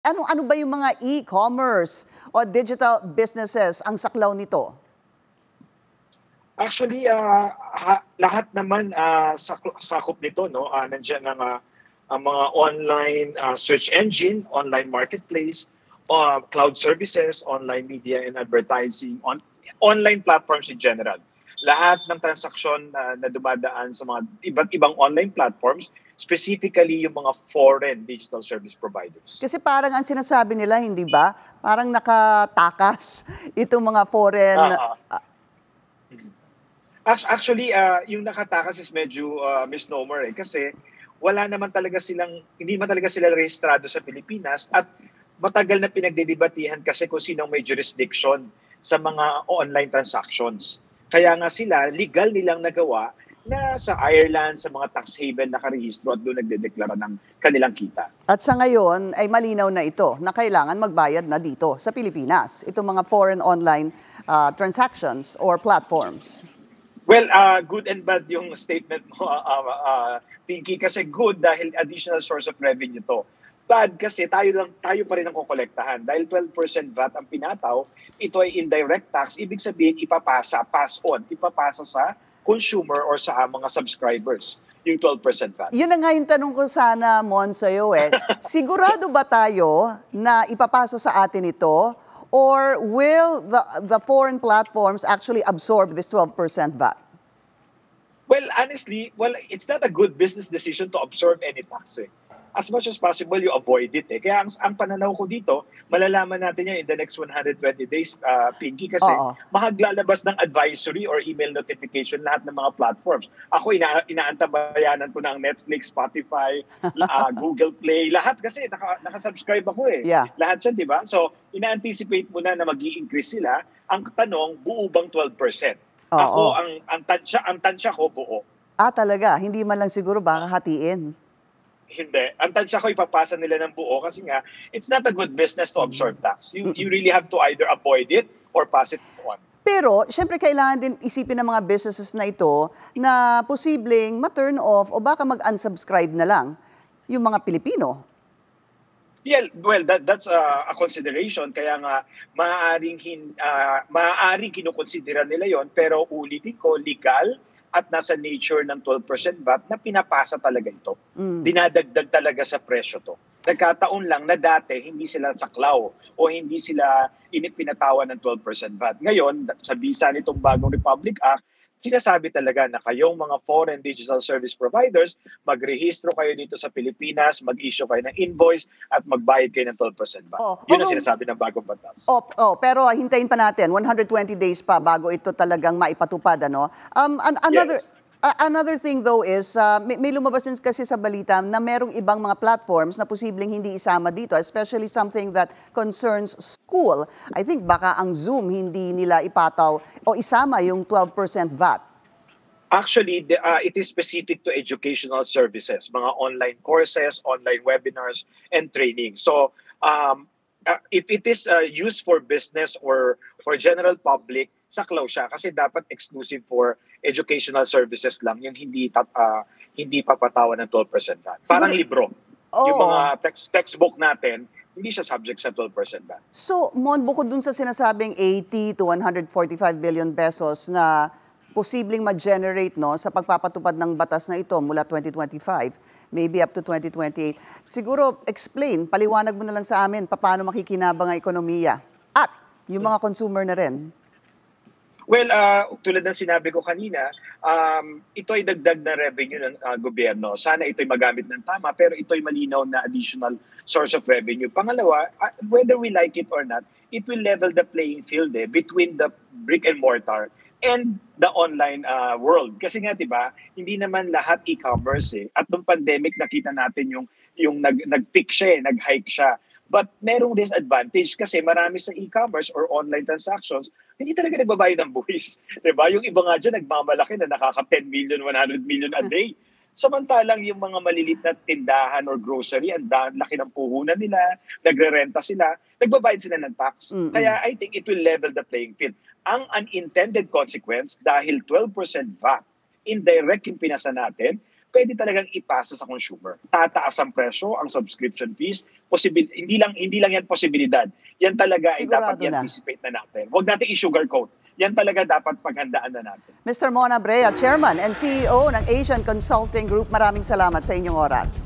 Ano ba yung mga e-commerce o digital businesses ang saklaw nito? Actually, lahat naman sakop nito, no? Nandiyan ang mga online search engine, online marketplace, cloud services, online media and advertising, online platforms in general. Lahat ng transaksyon na dumadaan sa mga iba't ibang online platforms, specifically yung mga foreign digital service providers. Kasi parang ang sinasabi nila, hindi ba? Parang nakatakas itong mga foreign. Ah, ah. Actually, yung nakatakas is medyo misnomer kasi wala naman talaga hindi man talaga sila rehistrado sa Pilipinas at matagal na pinagdedebatihan kasi kung sinong may jurisdiction sa mga online transactions. Kaya nga sila, legal nilang nagawa na sa Ireland, sa mga tax haven nakarehistro at doon nagdedeklara ng kanilang kita. At sa ngayon ay malinaw na ito na kailangan magbayad na dito sa Pilipinas. Itong mga foreign online transactions or platforms. Well, good and bad yung statement mo, Pinky, kasi good dahil additional source of revenue to. Bad kasi tayo pa rin ang kukolektahan. Dahil 12% VAT ang pinataw, ito ay indirect tax, ibig sabihin pass on, ipapasa sa consumer or sa mga subscribers yung 12% VAT. Yun na nga yung tanong ko sana, Mon, sa'yo Sigurado ba tayo na ipapasa sa atin ito? Or will the foreign platforms actually absorb this 12% VAT? Well, honestly, it's not a good business decision to absorb any tax. As much as possible, you avoid it. Kaya ang pananaw ko dito, malalaman natin yan in the next 120 days, Pinky, kasi maglalabas ng advisory or email notification lahat ng mga platforms. Ako, inaantabayanan ko ng Netflix, Spotify, Google Play, lahat kasi nakasubscribe ako Yeah. Lahat yan, di ba? So, ina-anticipate mo na mag-i-increase sila. Ang tanong, buo bang 12%? Ako, ang tansya ko, buo. Talaga? Hindi man lang siguro baka hatiin? Hindi. Ang tansya ko ipapasa nila ng buo kasi nga, it's not a good business to absorb tax. You really have to either avoid it or pass it on. Pero, syempre kailangan din isipin ng mga businesses na ito na posibleng ma-turn off o baka mag-unsubscribe na lang yung mga Pilipino. Yeah, well, that's a consideration. Kaya nga, maaaring kinukonsidera nila yon, pero ulitin ko, legal at nasa nature ng 12% VAT na pinapasa talaga ito. Dinadagdag talaga sa presyo to. Nagkataon lang na dati hindi sila saklaw o hindi sila pinatawa ng 12% VAT. Ngayon, sa bisa nitong bagong Republic Act, sinasabi talaga na kayong mga foreign digital service providers, magrehistro kayo dito sa Pilipinas, mag-issue kayo ng invoice at magbayad kayo ng 12% VAT. Yun ang sinasabi ng bagong batas. Pero hintayin pa natin, 120 days pa bago ito talagang maipatupad. Yes. Another thing though is, may lumabas din kasi sa balita na merong ibang mga platforms na posibleng hindi isama dito, especially something that concerns school. I think baka ang Zoom hindi nila ipataw o isama yung 12% VAT. Actually, it is specific to educational services, mga online courses, online webinars, and training. So, if it is used for business or for general public, saklaw siya kasi dapat exclusive for educational services lang yung hindi papatawan ng 12% VAT. Parang libro. Yung mga textbook natin, hindi siya subject sa 12% VAT. So, Mon, bukod dun sa sinasabing 80 to 145 billion pesos na posibleng ma-generate sa pagpapatupad ng batas na ito mula 2025, maybe up to 2028. Siguro, paliwanag mo na lang sa amin paano makikinabang ang ekonomiya at yung mga consumer na rin. Well, tulad ng sinabi ko kanina, ito ay dagdag na revenue ng gobyerno. Sana ito ay magamit ng tama, pero ito ay malinaw na additional source of revenue. Pangalawa, whether we like it or not, it will level the playing field between the brick and mortar and the online world. Kasi nga, 'di ba, hindi naman lahat e-commerce At nung pandemic nakita natin yung nag-peak siya, nag-hike siya. But merong disadvantage kasi marami sa e-commerce or online transactions, hindi talaga nagbabayad ng buwis. 'Di ba? Yung iba nga dyan nagmamalaki na nakaka 10 million, 100 million a day. Samantalang yung mga malilit na tindahan or grocery, ang laki ng puhunan nila, nagre-renta sila, nagbabayad sila ng tax. Kaya I think it will level the playing field. Ang unintended consequence, dahil 12% VAT, indirect yung pinasa natin, pwede talagang ipasa sa consumer. Tataas ang presyo, ang subscription fees, hindi lang yan posibilidad. Yan talaga ay dapat Sigurado na. i-anticipate na natin. Huwag natin i-sugarcoat. Yan talaga dapat paghandaan na natin. Mr. Mon Abrea, Chairman and CEO ng Asian Consulting Group, maraming salamat sa inyong oras.